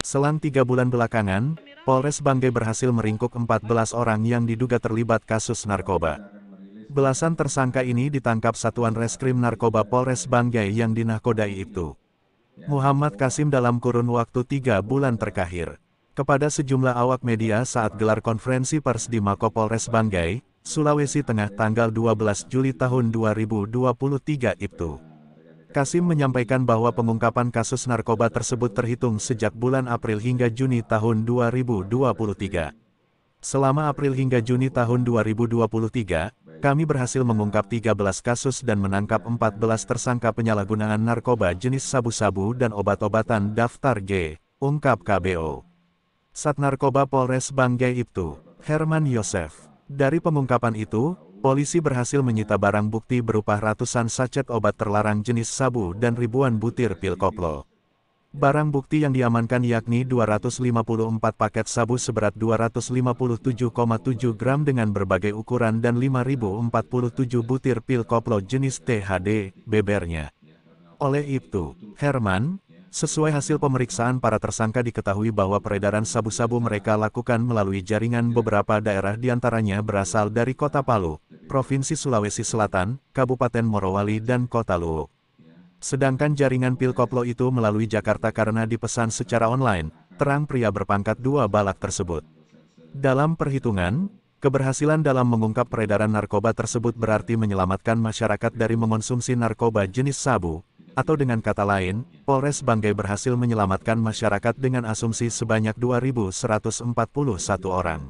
Selang 3 bulan belakangan, Polres Banggai berhasil meringkuk 14 orang yang diduga terlibat kasus narkoba. Belasan tersangka ini ditangkap Satuan Reskrim Narkoba Polres Banggai yang dinahkodai Ibtu Muhammad Kasim dalam kurun waktu 3 bulan terakhir. Kepada sejumlah awak media saat gelar konferensi pers di Mako Polres Banggai, Sulawesi Tengah tanggal 12 Juli tahun 2023 Ibtu Kasim menyampaikan bahwa pengungkapan kasus narkoba tersebut terhitung sejak bulan April hingga Juni tahun 2023. Selama April hingga Juni tahun 2023, kami berhasil mengungkap 13 kasus dan menangkap 14 tersangka penyalahgunaan narkoba jenis sabu-sabu dan obat-obatan daftar G, ungkap KBO. Sat Narkoba Polres Banggai Ibtu Herman Yosef. Dari pengungkapan itu, polisi berhasil menyita barang bukti berupa ratusan sachet obat terlarang jenis sabu dan ribuan butir pil koplo. Barang bukti yang diamankan yakni 254 paket sabu seberat 257,7 gram dengan berbagai ukuran dan 5.047 butir pil koplo jenis THD, bebernya. Oleh Ibtu Herman, sesuai hasil pemeriksaan para tersangka diketahui bahwa peredaran sabu-sabu mereka lakukan melalui jaringan beberapa daerah diantaranya berasal dari Kota Palu, Provinsi Sulawesi Selatan, Kabupaten Morowali dan Kota Luwu. Sedangkan jaringan pil koplo itu melalui Jakarta karena dipesan secara online, terang pria berpangkat 2 balak tersebut. Dalam perhitungan, keberhasilan dalam mengungkap peredaran narkoba tersebut berarti menyelamatkan masyarakat dari mengonsumsi narkoba jenis sabu, atau dengan kata lain, Polres Banggai berhasil menyelamatkan masyarakat dengan asumsi sebanyak 2.141 orang.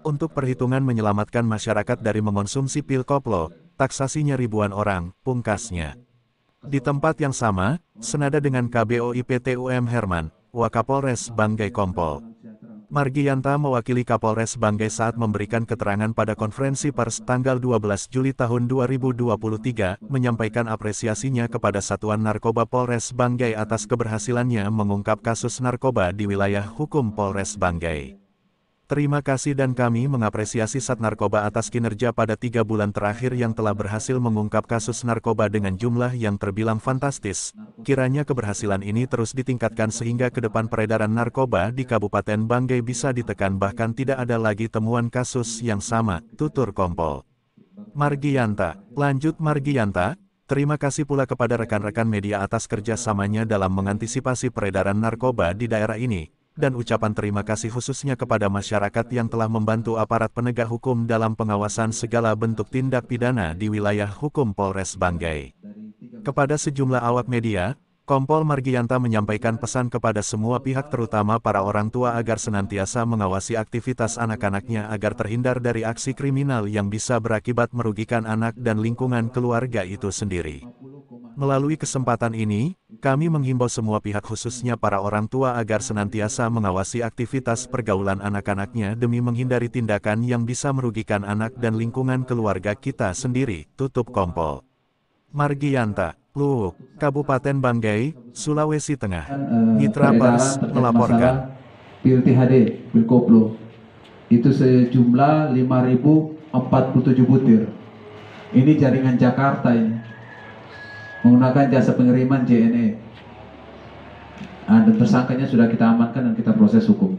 Untuk perhitungan menyelamatkan masyarakat dari mengonsumsi pil koplo, taksasinya ribuan orang, pungkasnya. Di tempat yang sama, senada dengan KBO IPTUM Herman, Wakapolres Banggai Kompol Margianta mewakili Kapolres Banggai saat memberikan keterangan pada konferensi pers tanggal 12 Juli tahun 2023, menyampaikan apresiasinya kepada Satuan Narkoba Polres Banggai atas keberhasilannya mengungkap kasus narkoba di wilayah hukum Polres Banggai. Terima kasih dan kami mengapresiasi Sat Narkoba atas kinerja pada 3 bulan terakhir yang telah berhasil mengungkap kasus narkoba dengan jumlah yang terbilang fantastis. Kiranya keberhasilan ini terus ditingkatkan sehingga ke depan peredaran narkoba di Kabupaten Banggai bisa ditekan bahkan tidak ada lagi temuan kasus yang sama, tutur Kompol Margianta. Lanjut Margianta, terima kasih pula kepada rekan-rekan media atas kerjasamanya dalam mengantisipasi peredaran narkoba di daerah ini. Dan ucapan terima kasih khususnya kepada masyarakat yang telah membantu aparat penegak hukum dalam pengawasan segala bentuk tindak pidana di wilayah hukum Polres Banggai. Kepada sejumlah awak media, Kompol Margianta menyampaikan pesan kepada semua pihak terutama para orang tua agar senantiasa mengawasi aktivitas anak-anaknya agar terhindar dari aksi kriminal yang bisa berakibat merugikan anak dan lingkungan keluarga itu sendiri. Melalui kesempatan ini, kami menghimbau semua pihak khususnya para orang tua agar senantiasa mengawasi aktivitas pergaulan anak-anaknya demi menghindari tindakan yang bisa merugikan anak dan lingkungan keluarga kita sendiri, tutup Kompol Margianta, Luwu, Kabupaten Banggai, Sulawesi Tengah. Mitra Pers melaporkan. Pil THD, pil koplo, itu sejumlah 5.047 butir. Ini jaringan Jakarta ini. Menggunakan jasa pengiriman JNE. Dan tersangkanya sudah kita amankan dan kita proses hukum.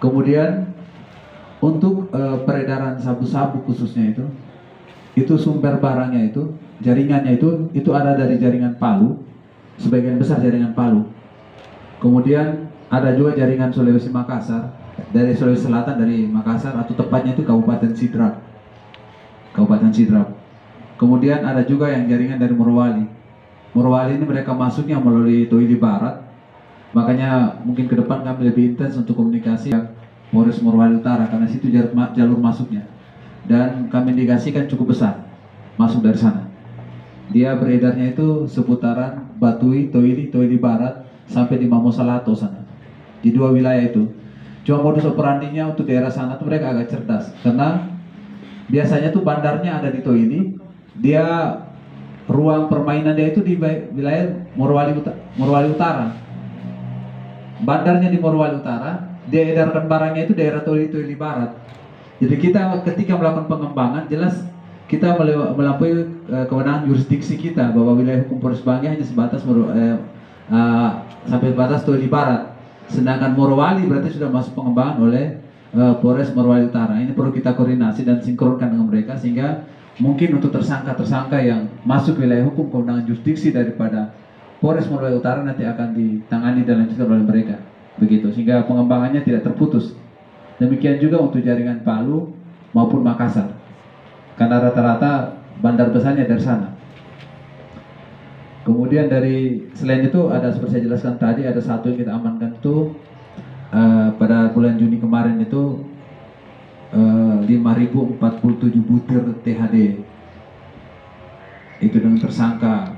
Kemudian untuk peredaran sabu-sabu khususnya itu sumber barangnya itu, jaringannya itu ada dari jaringan Palu, sebagian besar jaringan Palu. Kemudian ada juga jaringan Sulawesi Makassar, dari Sulawesi Selatan dari Makassar atau tepatnya itu Kabupaten Sidrap. Kabupaten Sidrap. Kemudian ada juga yang jaringan dari Morowali. Morowali ini mereka masuknya melalui Toili Barat. Makanya mungkin ke depan kami lebih intens untuk komunikasi Polres Morowali Utara karena situ jalur masuknya. Dan kami indikasikan cukup besar masuk dari sana. Dia beredarnya itu seputaran Batui, Toili Barat sampai di Mamosalato sana. Di 2 wilayah itu. Cuma modus operandinya untuk daerah sana tuh mereka agak cerdas karena biasanya tuh bandarnya ada di Toili. Dia ruang permainan dia itu di wilayah Morowali Utara. Bandarnya di Morowali Utara, dia edarkan barangnya itu daerah Toili Barat. Jadi kita ketika melakukan pengembangan jelas kita melampaui kewenangan jurisdiksi kita bahwa wilayah hukum Polres Banggai hanya sebatas sampai batas Toli Barat. Sedangkan Morowali berarti sudah masuk pengembangan oleh Polres Morowali Utara. Ini perlu kita koordinasi dan sinkronkan dengan mereka sehingga mungkin untuk tersangka-tersangka yang masuk wilayah hukum kewenangan jurisdiksi daripada Polres Morowali Utara nanti akan ditangani dan dilanjutkan oleh mereka. Begitu, sehingga pengembangannya tidak terputus. Demikian juga untuk jaringan Palu maupun Makassar. Karena rata-rata bandar besarnya dari sana. Kemudian selain itu ada seperti saya jelaskan tadi, ada satu yang kita amankan itu pada bulan Juni kemarin itu 5.047 butir THD. Itu dengan tersangka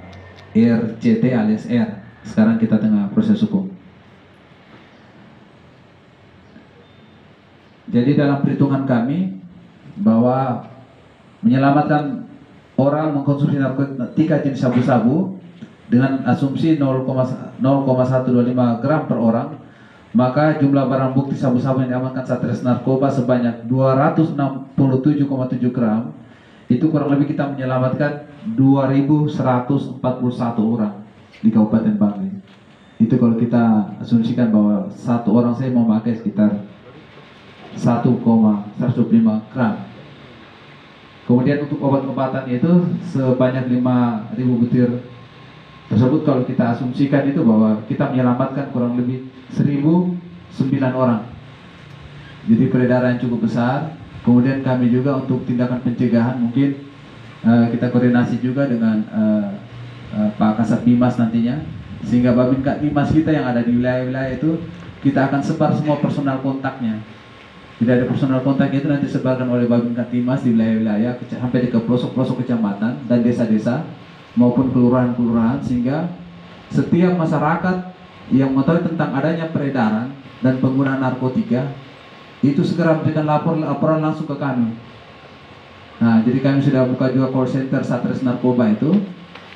RCT alias R. Sekarang kita tengah proses hukum. Jadi dalam perhitungan kami bahwa menyelamatkan orang mengkonsumsi narkotika jenis sabu-sabu dengan asumsi 0,125 gram per orang, maka jumlah barang bukti sabu-sabu yang diamankan Satres Narkoba sebanyak 267,7 gram. Itu kurang lebih kita menyelamatkan 2.141 orang di Kabupaten Banggai. Itu kalau kita asumsikan bahwa satu orang saya memakai sekitar 1,125 gram. Kemudian untuk obat-obatan itu sebanyak 5.000 butir tersebut, kalau kita asumsikan itu bahwa kita menyelamatkan kurang lebih 1.009 orang. Jadi peredaran cukup besar. Kemudian kami juga untuk tindakan pencegahan mungkin kita koordinasi juga dengan Pak Kasat Bimas nantinya, sehingga Babinka Bimas kita yang ada di wilayah-wilayah itu kita akan sebar semua personal kontaknya. Tidak ada personal kontak itu nanti disebarkan oleh Babinka Timas di wilayah-wilayah sampai ke pelosok-pelosok kecamatan dan desa-desa maupun kelurahan-kelurahan, sehingga setiap masyarakat yang mengetahui tentang adanya peredaran dan penggunaan narkotika itu segera memberikan laporan langsung ke kami. Nah, jadi kami sudah buka juga call center Satres Narkoba itu,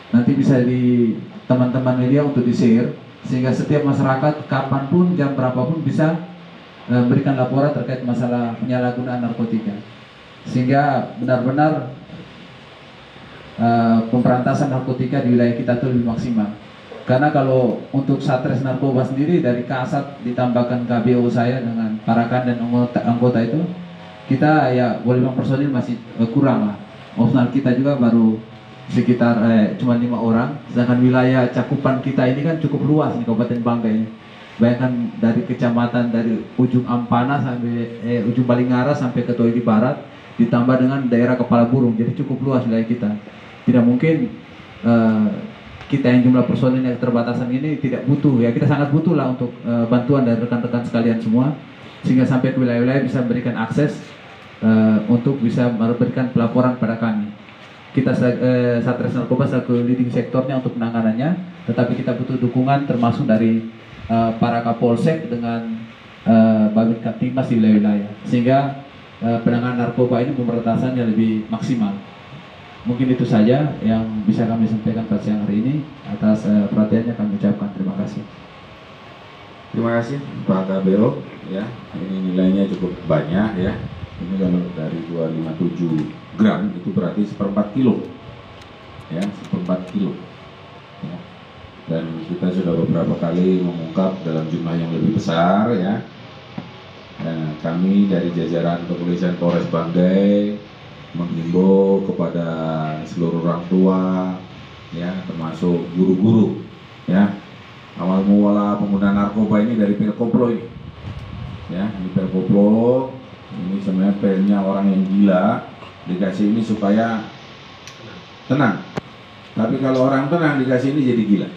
nanti bisa di teman-teman media untuk di-share sehingga setiap masyarakat kapanpun jam berapapun bisa memberikan laporan terkait masalah penyalahgunaan narkotika, sehingga benar-benar pemberantasan narkotika di wilayah kita itu lebih maksimal. Karena kalau untuk Satres Narkoba sendiri dari Kasat ditambahkan KBO saya dengan Parakan dan anggota itu, kita ya boleh bilang personil masih kurang lah. Opsional kita juga baru sekitar cuma 5 orang. Sedangkan wilayah cakupan kita ini kan cukup luas di Kabupaten Banggai. Bayangkan dari kecamatan dari ujung Ampana sampai ujung Balingara sampai ke Toili Barat, ditambah dengan daerah Kepala Burung, jadi cukup luas wilayah kita. Tidak mungkin kita yang jumlah personil yang keterbatasan ini tidak butuh, ya kita sangat butuh lah untuk bantuan dari rekan-rekan sekalian semua, sehingga sampai ke wilayah-wilayah bisa memberikan akses untuk bisa memberikan pelaporan pada kami. Kita Satres Narkoba selaku leading sektornya untuk penanganannya, tetapi kita butuh dukungan termasuk dari para Kapolsek dengan Babinka Timas di wilayah-wilayah, sehingga penanganan narkoba ini pemberantasannya lebih maksimal. Mungkin itu saja yang bisa kami sampaikan pada siang hari ini. Atas perhatiannya kami ucapkan terima kasih. Terima kasih Pak KBO. Ya, ini nilainya cukup banyak ya. Ini kalau dari 257 gram itu berarti 1/4 kilo. Ya, 1/4 kilo. Ya. Dan kita sudah beberapa kali mengungkap dalam jumlah yang lebih besar ya. Kami dari jajaran kepolisian Polres Banggai menghimbau kepada seluruh orang tua ya, termasuk guru-guru ya, awal mula penggunaan narkoba ini dari pil koplo ini ya. Ini pil koplo ini sebenarnya pilnya orang yang gila, dikasih ini supaya tenang, tapi kalau orang tenang dikasih ini jadi gila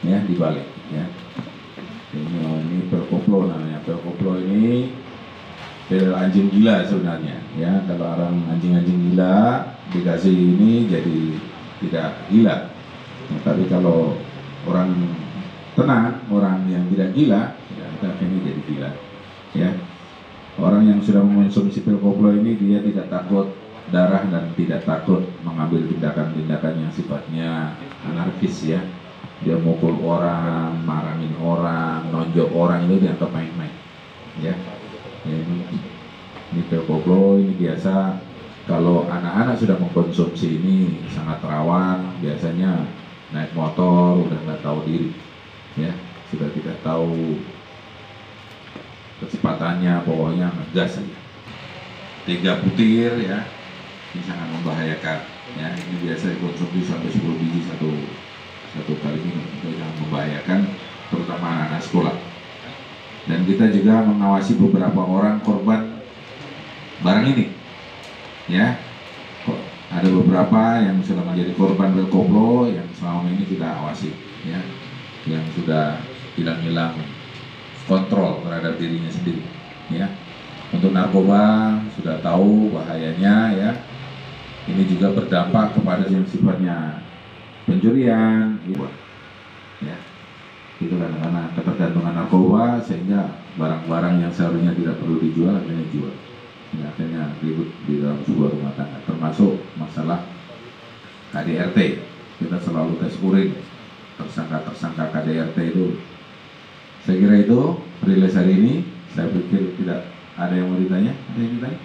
ya, dibalik ya. Ini pil koplo namanya. Pil koplo ini pil anjing gila sebenarnya ya. Kalau orang anjing-anjing gila dikasih ini jadi tidak gila. Nah, tapi kalau orang tenang, orang yang tidak gila ya, ini jadi gila ya. Orang yang sudah mengonsumsi pil koplo ini dia tidak takut darah dan tidak takut mengambil tindakan-tindakan yang sifatnya anarkis ya. Dia mukul orang, marahin orang, nonjok orang, itu dianggap main-main ya. Ini pil koplo ini biasa kalau anak-anak sudah mengkonsumsi ini sangat rawan, biasanya naik motor udah nggak tahu diri ya sudah tidak tahu kecepatannya, pokoknya ngegas saja. 3 butir ya, ini sangat membahayakan ya. Ini biasa dikonsumsi sampai 10 biji satu kali minum, itu sangat membahayakan terutama anak-anak sekolah. Dan kita juga mengawasi beberapa orang korban barang ini ya. Ada beberapa yang sudah menjadi korban berkoplo yang selama ini kita awasi ya, yang sudah hilang-hilang kontrol terhadap dirinya sendiri ya. Untuk narkoba sudah tahu bahayanya ya. Ini juga berdampak kepada yang sifatnya pencurian ya. Itu karena ketergantungan narkoba sehingga barang-barang yang seharusnya tidak perlu dijual akhirnya dijual. Ini akhirnya ribut di dalam sebuah rumah tangga, termasuk masalah KDRT. Kita selalu tes urin tersangka KDRT itu. Saya kira itu rilis hari ini. Saya pikir tidak ada yang mau ditanya. Ada yang ditanya?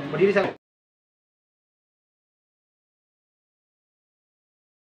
Berdiri,